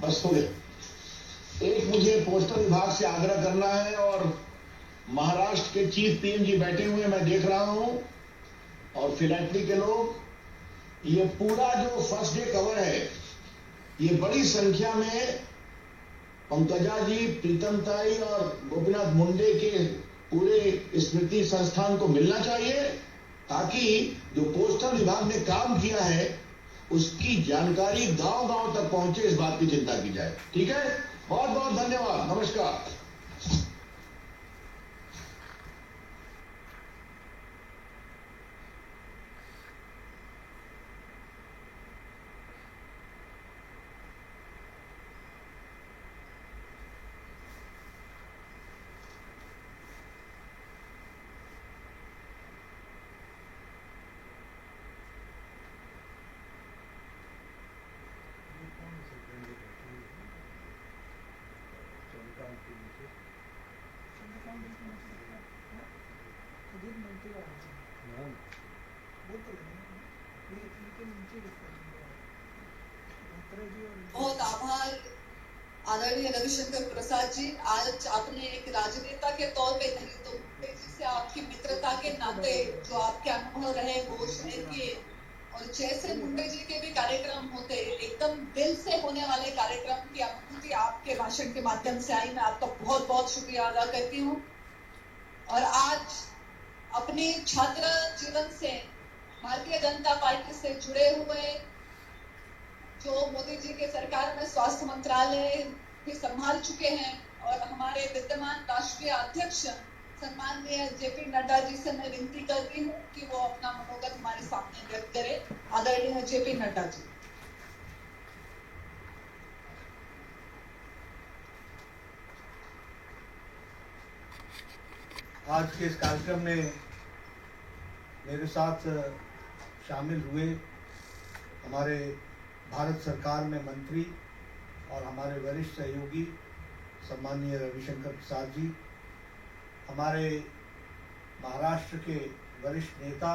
बस हो गया। एक मुझे पोस्टल विभाग से आग्रह करना है, और महाराष्ट्र के चीफ पीएम जी बैठे हुए मैं देख रहा हूं, और फिलैटली के लोग, ये पूरा जो फर्स्ट डे कवर है, ये बड़ी संख्या में पंकजा जी, प्रीतम ताई और गोपीनाथ मुंडे के पूरे स्मृति संस्थान को मिलना चाहिए, ताकि जो पोस्टल विभाग ने काम किया है उसकी जानकारी गांव-गांव तक पहुंचे, इस बात की चिंता की जाए। ठीक है, बहुत बहुत धन्यवाद, नमस्कार। बहुत आभार आदरणीय रविशंकर प्रसाद जी। आज आपने एक राजनेता के तौर पे नहीं तो मुंडे जी से आपकी मित्रता के नाते जो आपके अनुभव रहे वो शेयर किए, और जैसे मुंडे जी के भी कार्यक्रम होते, एकदम दिल से होने वाले कार्यक्रम की अनुभूति आपके भाषण के माध्यम से आई। मैं आपका बहुत बहुत शुक्रिया अदा करती हूँ। और आज अपने छात्र जीवन से भारतीय जनता पार्टी से जुड़े हुए, जो मोदी जी के सरकार में स्वास्थ्य मंत्रालय भी संभाल चुके हैं, और हमारे विद्यमान राष्ट्रीय अध्यक्ष सम्माननीय जेपी नड्डा जी से मैं विनती करती हूँ कि वो अपना मनोगत हमारे सामने व्यक्त करें। आदरणीय जेपी नड्डा जी। आज के इस कार्यक्रम में मेरे साथ शामिल हुए हमारे भारत सरकार में मंत्री और हमारे वरिष्ठ सहयोगी सम्माननीय रविशंकर प्रसाद जी, हमारे महाराष्ट्र के वरिष्ठ नेता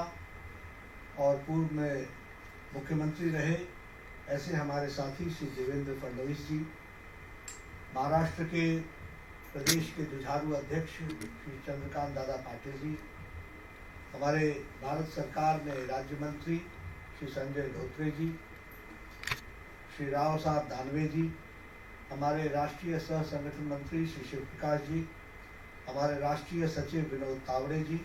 और पूर्व में मुख्यमंत्री रहे ऐसे हमारे साथी श्री देवेंद्र फडणवीस जी, महाराष्ट्र के प्रदेश के जुझारू अध्यक्ष श्री चंद्रकांत दादा पाटिल जी, हमारे भारत सरकार में राज्य मंत्री श्री संजय धोत्रे जी, श्री राव साहब दानवे जी, हमारे राष्ट्रीय सह संगठन मंत्री श्री शिव प्रकाश जी, हमारे राष्ट्रीय सचिव विनोद तावड़े जी,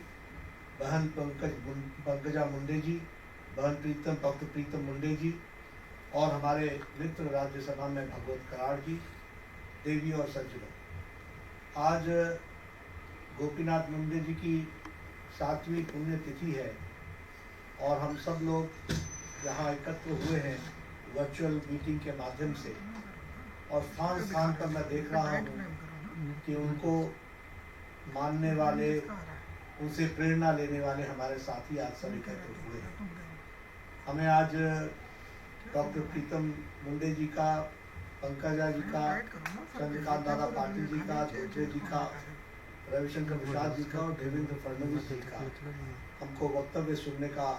बहन पंकजा मुंडे जी, बहन भक्त प्रीतम मुंडे जी, और हमारे मित्र राज्यसभा में भगवत कराड़ जी, देवी और सज्जनों, आज गोपीनाथ मुंडे जी की 7वीं पुण्यतिथि है और हम सब लोग यहाँ एकत्र हुए हैं वर्चुअल मीटिंग के माध्यम से, और स्थान स्थान पर मैं देख रहा हूँ कि उनको मानने वाले, उनसे प्रेरणा लेने वाले हमारे साथी आज सब एकत्र हुए हैं। हमें आज डॉक्टर प्रीतम मुंडे जी का, पंकजा जी का, चंद्रकांत दादा पाटिल जी का, धोत्रे जी का, रविशंकर प्रसाद जी का और देवेंद्र फडणवीस जी का हमको वक्तव्य सुनने का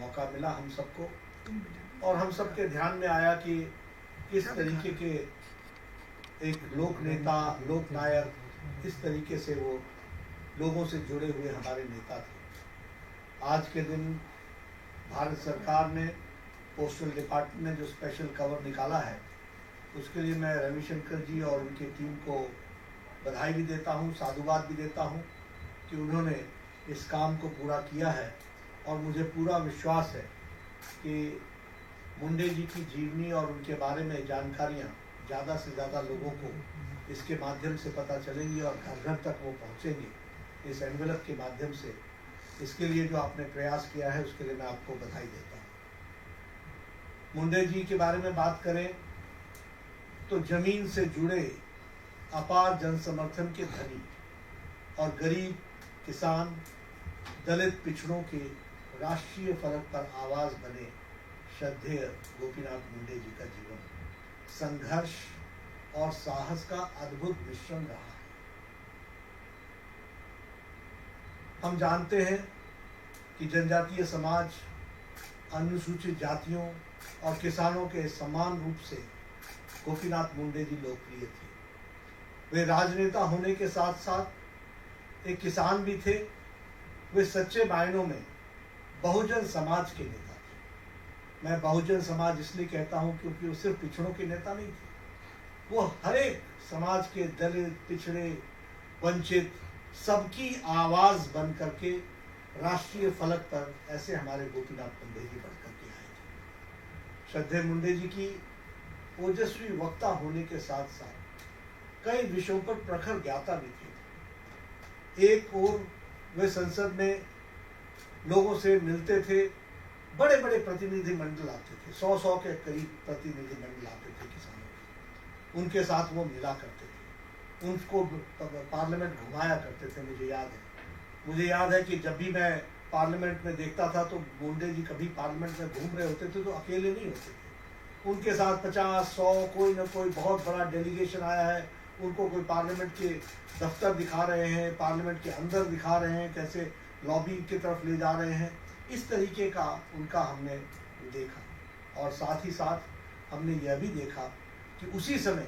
मौका मिला हम सबको, और हम सबके ध्यान में आया कि किस तरीके के एक लोक नेता, लोक नायक, किस तरीके से वो लोगों से जुड़े हुए हमारे नेता थे। आज के दिन भारत सरकार ने, पोस्टल डिपार्टमेंट ने जो स्पेशल कवर निकाला है, उसके लिए मैं रविशंकर जी और उनकी टीम को बधाई भी देता हूँ, साधुवाद भी देता हूँ कि उन्होंने इस काम को पूरा किया है। और मुझे पूरा विश्वास है कि मुंडे जी की जीवनी और उनके बारे में जानकारियाँ ज़्यादा से ज़्यादा लोगों को इसके माध्यम से पता चलेंगी और घर घर तक वो पहुँचेंगे इस एनवेलप के माध्यम से। इसके लिए जो आपने प्रयास किया है उसके लिए मैं आपको बधाई देता हूँ। मुंडे जी के बारे में बात करें तो जमीन से जुड़े अपार जन समर्थन के धनी और गरीब, किसान, दलित, पिछड़ों के राष्ट्रीय फलक पर आवाज बने श्रद्धेय गोपीनाथ मुंडे जी का जीवन संघर्ष और साहस का अद्भुत मिश्रण रहा है। हम जानते हैं कि जनजातीय समाज, अनुसूचित जातियों, और किसानों के समान रूप से गोपीनाथ मुंडे जी लोकप्रिय थे। वे राजनेता होने के साथ साथ एक किसान भी थे। वे सच्चे मायनों में बहुजन समाज के नेता थे। मैं बहुजन समाज इसलिए कहता हूं क्योंकि वो सिर्फ पिछड़ों के नेता नहीं थे, वो हर एक समाज के दलित, पिछड़े, वंचित सबकी आवाज बन करके राष्ट्रीय फलक पर ऐसे हमारे गोपीनाथ मुंडे जी बढ़ करके आए थे। श्रद्धेय मुंडे जी की ओजस्वी वक्ता होने के साथ साथ कई विषयों पर प्रखर ज्ञाता भी थे। एक ओर वे संसद में लोगों से मिलते थे, बड़े बड़े प्रतिनिधि मंडल आते थे, 100 के करीब प्रतिनिधि मंडल आते थे किसानों के, उनके साथ वो मिला करते थे, उनको पार्लियामेंट घुमाया करते थे। मुझे याद है कि जब भी मैं पार्लियामेंट में देखता था तो मुंडे जी कभी पार्लियामेंट में घूम रहे होते थे तो अकेले नहीं होते थे, उनके साथ 50-100 कोई ना कोई बहुत बड़ा डेलीगेशन आया है, उनको कोई पार्लियामेंट के दफ्तर दिखा रहे हैं, पार्लियामेंट के अंदर दिखा रहे हैं, कैसे लॉबी की तरफ ले जा रहे हैं। इस तरीके का उनका हमने देखा। और साथ ही साथ हमने यह भी देखा कि उसी समय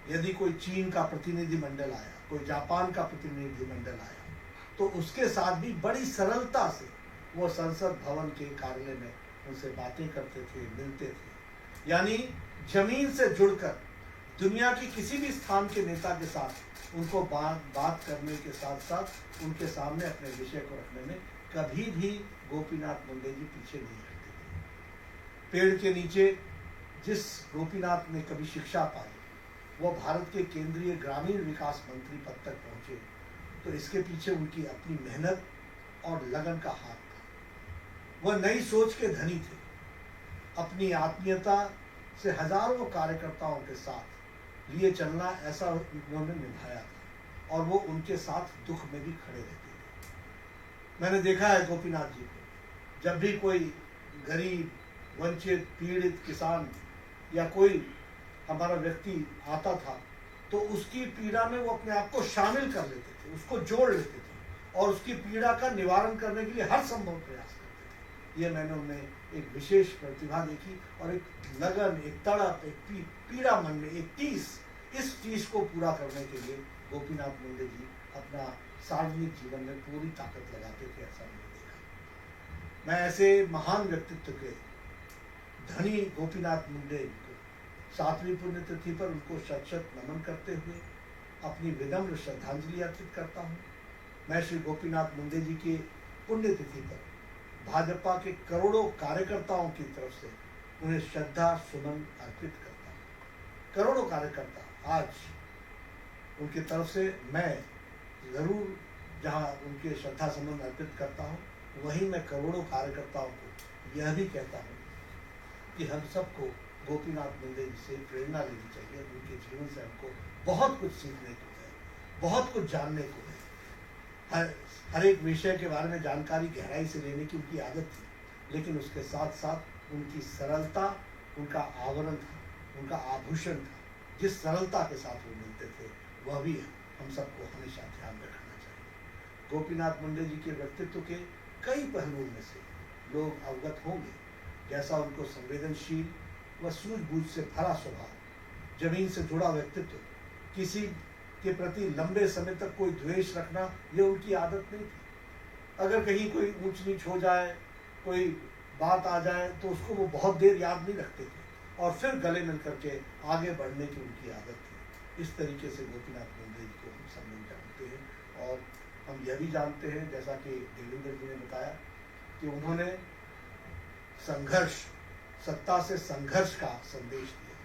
यदि कोई चीन का प्रतिनिधि मंडल आया, कोई जापान का प्रतिनिधि मंडल आया, तो उसके साथ भी बड़ी सरलता से वो संसद भवन के कार्यालय में उनसे बातें करते थे, मिलते थे। यानी जमीन से जुड़कर दुनिया की किसी भी स्थान के नेता के साथ उनको बात करने के साथ साथ उनके सामने अपने विषय को रखने में कभी भी गोपीनाथ मुंडे जी पीछे नहीं हटते थे। पेड़ के नीचे जिस गोपीनाथ ने कभी शिक्षा पाई, वो भारत के केंद्रीय ग्रामीण विकास मंत्री पद तक पहुंचे, तो इसके पीछे उनकी अपनी मेहनत और लगन का हाथ था। वह नई सोच के धनी थे। अपनी आत्मीयता से हजारों कार्यकर्ताओं के साथ लिए चलना ऐसा उन्होंने निभाया था, और वो उनके साथ दुख में भी खड़े रहते थे। मैंने देखा है गोपीनाथ जी को, जब भी कोई गरीब, वंचित, पीड़ित किसान या कोई हमारा व्यक्ति आता था तो उसकी पीड़ा में वो अपने आप को शामिल कर लेते थे, उसको जोड़ लेते थे और उसकी पीड़ा का निवारण करने के लिए हर संभव प्रयास करते थे। ये मैंने उनमें एक विशेष प्रतिभा देखी और एक लगन, एक तड़प, एक पीड़ा मन में, एक टीस, इस टीस को पूरा करने के लिए गोपीनाथ मुंडे जी अपना सार्वजनिक जीवन में पूरी ताकत लगाते थे, ऐसा मैंने देखा। मैं ऐसे महान व्यक्तित्व के धनी गोपीनाथ मुंडे को 7वीं पुण्यतिथि पर उनको शत नमन करते हुए अपनी विनम्र श्रद्धांजलि अर्पित करता हूँ। मैं श्री गोपीनाथ मुंडे जी की पुण्यतिथि पर भाजपा के करोड़ों कार्यकर्ताओं की तरफ से उन्हें श्रद्धा सुमन अर्पित करता हूँ। करोड़ों कार्यकर्ता आज उनकी तरफ से मैं जरूर जहाँ उनके श्रद्धा सुमन अर्पित करता हूँ, वहीं मैं करोड़ों कार्यकर्ताओं को यह भी कहता हूँ कि हम सबको गोपीनाथ मुंडे जी से प्रेरणा लेनी चाहिए। उनके जीवन से हमको बहुत कुछ सीखने को है, बहुत कुछ जानने को है। हर एक विषय के बारे में जानकारी गहराई से लेने की उनकी आदत थी, लेकिन उसके साथ साथ उनकी सरलता उनका आवरण था, उनका आभूषण था। जिस सरलता के साथ वो मिलते थे वह भी हम सबको हमेशा ध्यान रखना चाहिए। गोपीनाथ मुंडे जी के व्यक्तित्व के कई पहलुओं में से लोग अवगत होंगे, जैसा उनको संवेदनशील व सूझबूझ से भरा स्वभाव, जमीन से जुड़ा व्यक्तित्व, किसी के प्रति लंबे समय तक कोई द्वेष रखना, ये उनकी आदत नहीं थी। अगर कहीं कोई ऊंच नीच हो जाए, कोई बात आ जाए, तो उसको वो बहुत देर याद नहीं रखते थे और फिर गले मिल करके आगे बढ़ने की उनकी आदत थी। इस तरीके से गोपीनाथ मुंडे जी को हम सब लोग जानते हैं। और हम यह भी जानते हैं, जैसा कि देवेंद्र जी ने बताया, कि उन्होंने संघर्ष, सत्ता से संघर्ष का संदेश दिया,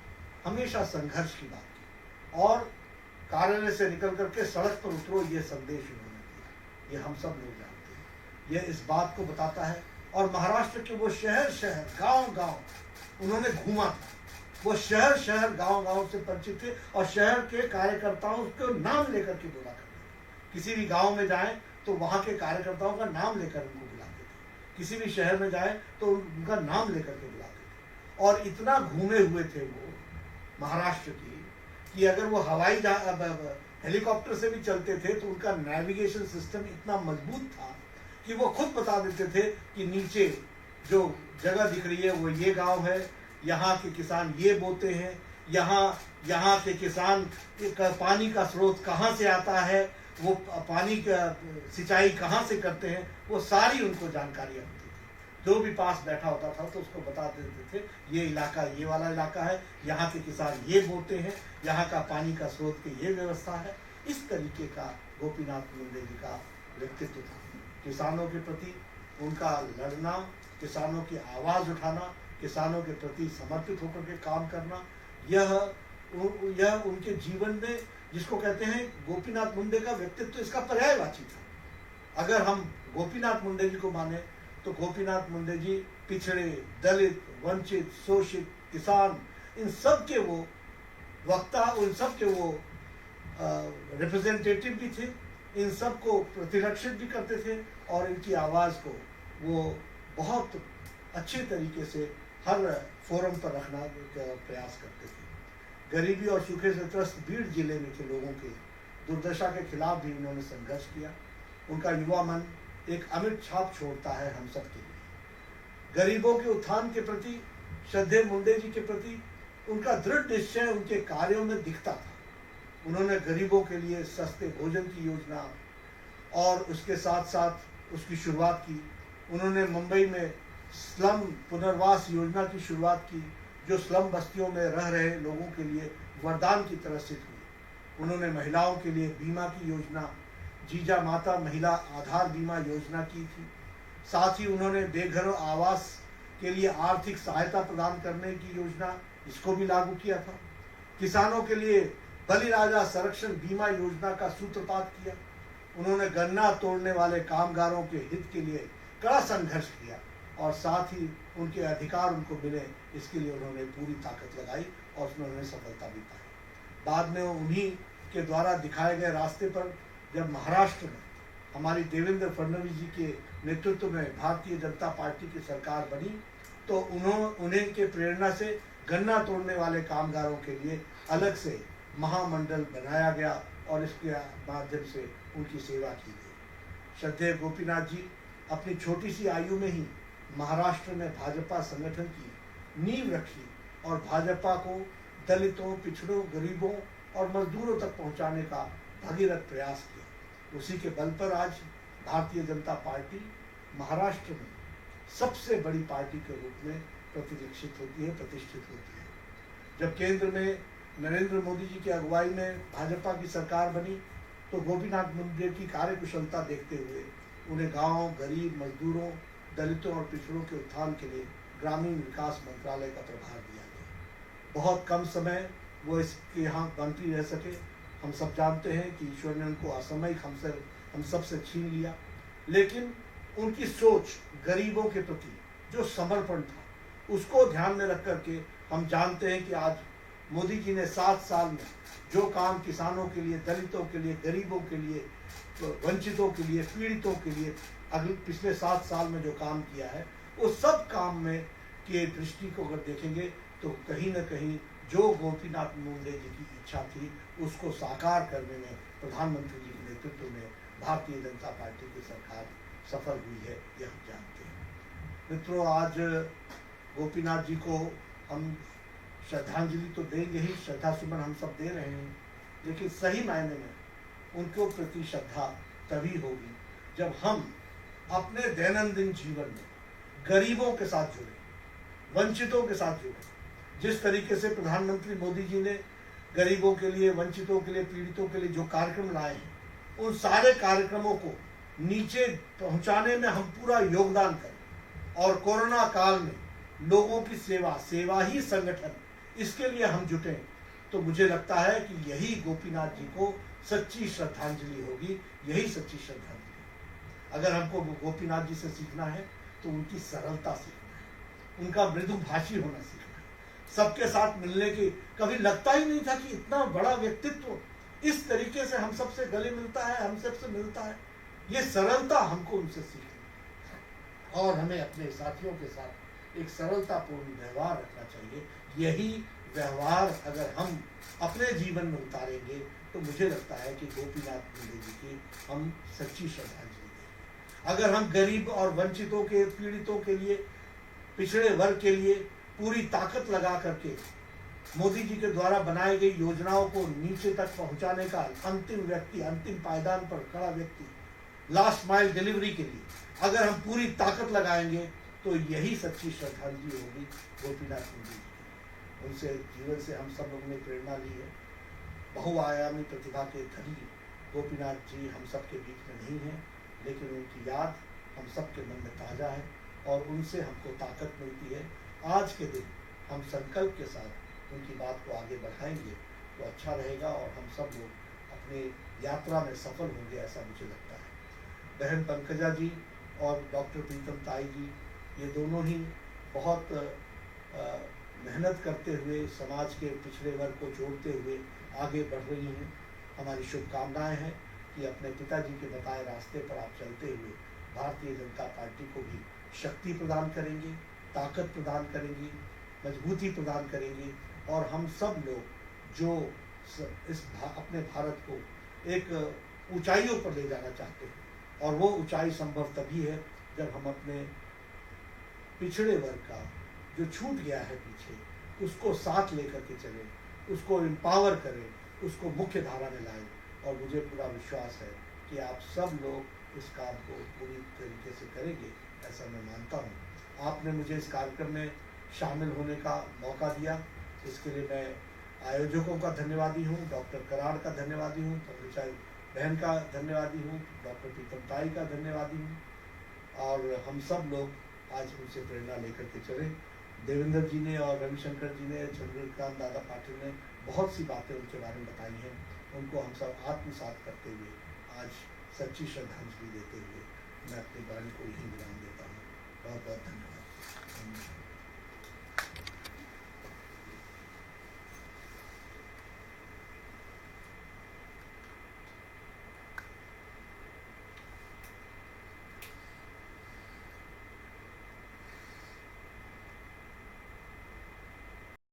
हमेशा संघर्ष की बात की, और कार्यालय से निकल करके सड़क पर उतरो, ये संदेश उन्होंने दिया। ये हम सब लोग जानते हैं। यह इस बात को बताता है। और महाराष्ट्र के वो शहर शहर, गांव गांव उन्होंने घूमा था। वो शहर शहर, गांव गांव से परिचित थे और शहर के कार्यकर्ताओं को नाम लेकर के बोला करते थे। किसी भी गांव में जाएं तो वहां के कार्यकर्ताओं का नाम लेकर उनको बुलाते थे। किसी भी शहर में जाएं तो उनका नाम लेकर के बुलाते थे। और इतना घूमे हुए थे वो महाराष्ट्र की, कि अगर वो हवाई हेलीकॉप्टर से भी चलते थे तो उनका नेविगेशन सिस्टम इतना मजबूत था कि वो खुद बता देते थे कि नीचे जो जगह दिख रही है वो ये गांव है, यहाँ के किसान ये बोते हैं, यहाँ के किसान पानी का स्रोत कहाँ से आता है, वो पानी का सिंचाई कहाँ से करते हैं, वो सारी उनको जानकारियाँ होती थी। जो भी पास बैठा होता था तो उसको बता देते थे ये इलाका ये वाला इलाका है, यहाँ के किसान ये बोते हैं, यहाँ का पानी का स्रोत की ये व्यवस्था है। इस तरीके का गोपीनाथ मुंडे जी का व्यक्तित्व था। किसानों के प्रति उनका लड़ना, किसानों की आवाज़ उठाना, किसानों के प्रति समर्पित होकर के काम करना, यह उनके जीवन में, जिसको कहते हैं गोपीनाथ मुंडे का व्यक्तित्व, इसका पर्यायवाची था। अगर हम गोपीनाथ मुंडे जी को माने तो गोपीनाथ मुंडे जी पिछड़े, दलित, वंचित, शोषित, किसान, इन सब के वो वक्ता, उन सब के वो रिप्रेजेंटेटिव भी थे, इन सब को प्रतिरक्षित भी करते थे और इनकी आवाज़ को वो बहुत अच्छे तरीके से हर फोरम पर रखना का प्रयास करते थे। गरीबी और सूखे से त्रस्त बीड़ जिले में के लोगों के दुर्दशा के खिलाफ भी उन्होंने संघर्ष किया। उनका युवा मन एक अमिट छाप छोड़ता है हम सब के लिए। गरीबों के उत्थान के प्रति, श्रद्धेय मुंडे जी के प्रति उनका दृढ़ निश्चय उनके कार्यों में दिखता था। उन्होंने गरीबों के लिए सस्ते भोजन की योजना और उसके साथ साथ उसकी शुरुआत की। उन्होंने मुंबई में स्लम पुनर्वास योजना की शुरुआत की, जो स्लम बस्तियों में रह रहे लोगों के लिए वरदान की तरह सिद्ध हुई। उन्होंने महिलाओं के लिए बीमा की योजना, जीजा माता महिला आधार बीमा योजना की थी। साथ ही उन्होंने बेघर आवास के लिए आर्थिक सहायता प्रदान करने की योजना, इसको भी लागू किया था। किसानों के लिए बलिराजा संरक्षण बीमा योजना का सूत्रपात किया। उन्होंने गन्ना तोड़ने वाले कामगारों के हित के लिए कड़ा संघर्ष किया और साथ ही उनके अधिकार उनको मिले, इसके लिए उन्होंने पूरी ताकत लगाई और उसमें उन्होंने सफलता भी पाई। बाद में उन्हीं के द्वारा दिखाए गए रास्ते पर जब महाराष्ट्र में हमारी देवेंद्र फडणवीस जी के नेतृत्व में भारतीय जनता पार्टी की सरकार बनी, तो उन्हें के प्रेरणा से गन्ना तोड़ने वाले कामगारों के लिए अलग से महामंडल बनाया गया और इसके माध्यम से उनकी सेवा की गई। श्रद्धेय गोपीनाथ जी अपनी छोटी सी आयु में ही महाराष्ट्र में भाजपा संगठन की नींव रखी और भाजपा को दलितों, पिछड़ों, गरीबों और मजदूरों तक पहुंचाने का भगीरथ प्रयास किया। उसी के बल पर आज भारतीय जनता पार्टी महाराष्ट्र में सबसे बड़ी पार्टी के रूप में प्रतिष्ठित होती है। जब केंद्र में नरेंद्र मोदी जी की अगुवाई में भाजपा की सरकार बनी तो गोपीनाथ मुंडे की कार्यकुशलता देखते हुए उन्हें गांव, गरीब, मजदूरों, दलितों और पिछड़ों के उत्थान के लिए ग्रामीण विकास मंत्रालय का प्रभार दिया गया। बहुत कम समय वो इसके यहाँ मंत्री रह सके। हम सब जानते हैं कि ईश्वर ने उनको असामयिक हम सबसे छीन लिया, लेकिन उनकी सोच गरीबों के प्रति जो समर्पण था उसको ध्यान में रख करके हम जानते हैं कि आज मोदी जी ने 7 साल में जो काम किसानों के लिए, दलितों के लिए, गरीबों के लिए, वंचितों के लिए, पीड़ितों के लिए पिछले 7 साल में जो काम किया है, उस सब काम में के दृष्टि को अगर देखेंगे तो कहीं न कहीं जो गोपीनाथ मुंडे जी की इच्छा थी उसको साकार करने में प्रधानमंत्री जी के नेतृत्व में भारतीय जनता पार्टी की सरकार सफल हुई है, यह हम जानते हैं। मित्रों, आज गोपीनाथ जी को हम श्रद्धांजलि तो देंगे ही, श्रद्धा सुमन हम सब दे रहे हैं, लेकिन सही मायने में उनको प्रति श्रद्धा तभी होगी जब हम अपने दैनंदिन जीवन में गरीबों के साथ जुड़े, वंचितों के साथ जुड़े। जिस तरीके से प्रधानमंत्री मोदी जी ने गरीबों के लिए, वंचितों के लिए, पीड़ितों के लिए जो कार्यक्रम लाए हैं, उन सारे कार्यक्रमों को नीचे पहुंचाने में हम पूरा योगदान करें और कोरोना काल में लोगों की सेवा ही संगठन, इसके लिए हम जुटे, तो मुझे लगता है कि यही गोपीनाथ जी को सच्ची श्रद्धांजलि होगी, यही सच्ची श्रद्धांजलि। अगर हमको गोपीनाथ जी से सीखना है तो उनकी सरलता सीखना है, उनका मृदुभाषी होना सीखना है, सबके साथ मिलने की, कभी लगता ही नहीं था कि इतना बड़ा व्यक्तित्व इस तरीके से हम सबसे गले मिलता है, हम सबसे मिलता है। ये सरलता हमको उनसे सीखनी और हमें अपने साथियों के साथ एक सरलतापूर्ण व्यवहार रखना चाहिए। यही व्यवहार अगर हम अपने जीवन में उतारेंगे तो मुझे लगता है कि गोपीनाथ मुंडे जी की हम सच्ची श्रद्धांजलि देंगे। अगर हम गरीब और वंचितों के, पीड़ितों के लिए, पिछड़े वर्ग के लिए पूरी ताकत लगा करके मोदी जी के द्वारा बनाई गई योजनाओं को नीचे तक पहुंचाने का अंतिम व्यक्ति, अंतिम पायदान पर खड़ा व्यक्ति, लास्ट माइल डिलीवरी के लिए अगर हम पूरी ताकत लगाएंगे तो यही सच्ची श्रद्धांजलि होगी गोपीनाथ मुंडे जी की। उनसे जीवन से हम सब लोगों ने प्रेरणा ली है। बहुआयामी प्रतिभा के धनी गोपीनाथ जी हम सब के बीच में नहीं हैं, लेकिन उनकी याद हम सब के मन में ताज़ा है और उनसे हमको ताकत मिलती है। आज के दिन हम संकल्प के साथ उनकी बात को आगे बढ़ाएंगे तो अच्छा रहेगा और हम सब लोग अपने यात्रा में सफल होंगे, ऐसा मुझे लगता है। बहन पंकजा जी और डॉक्टर प्रीतम ताई जी, ये दोनों ही बहुत मेहनत करते हुए समाज के पिछड़े वर्ग को जोड़ते हुए आगे बढ़ रही हैं। हमारी शुभकामनाएं हैं कि अपने पिताजी के बताए रास्ते पर आप चलते हुए भारतीय जनता पार्टी को भी शक्ति प्रदान करेंगे, ताकत प्रदान करेंगी, मजबूती प्रदान करेंगी और हम सब लोग जो अपने भारत को एक ऊंचाइयों पर ले जाना चाहते हैं, और वो ऊंचाई संभव तभी है जब हम अपने पिछड़े वर्ग का जो छूट गया है पीछे, उसको साथ लेकर के चलें, उसको एम्पावर करें, उसको मुख्य धारा में लाएं। और मुझे पूरा विश्वास है कि आप सब लोग इस काम को पूरी तरीके से करेंगे, ऐसा मैं मानता हूँ। आपने मुझे इस कार्यक्रम में शामिल होने का मौका दिया, इसके लिए मैं आयोजकों का धन्यवादी हूँ, डॉक्टर कराड़ का धन्यवादी हूँ, पंकजा बहन का धन्यवादी हूँ, डॉक्टर प्रीतम ताई का धन्यवादी हूँ। और हम सब लोग आज उनसे प्रेरणा लेकर के चले। देवेंद्र जी ने और रविशंकर जी ने, चंद्रकांत दादा पाटिल ने बहुत सी बातें उनके बारे में बताई हैं। उनको हम सब आत्मसात करते हुए आज सच्ची श्रद्धांजलि देते हुए मैं अपनी वाणी को यहीं विराम देता हूँ। बहुत बहुत धन्यवाद।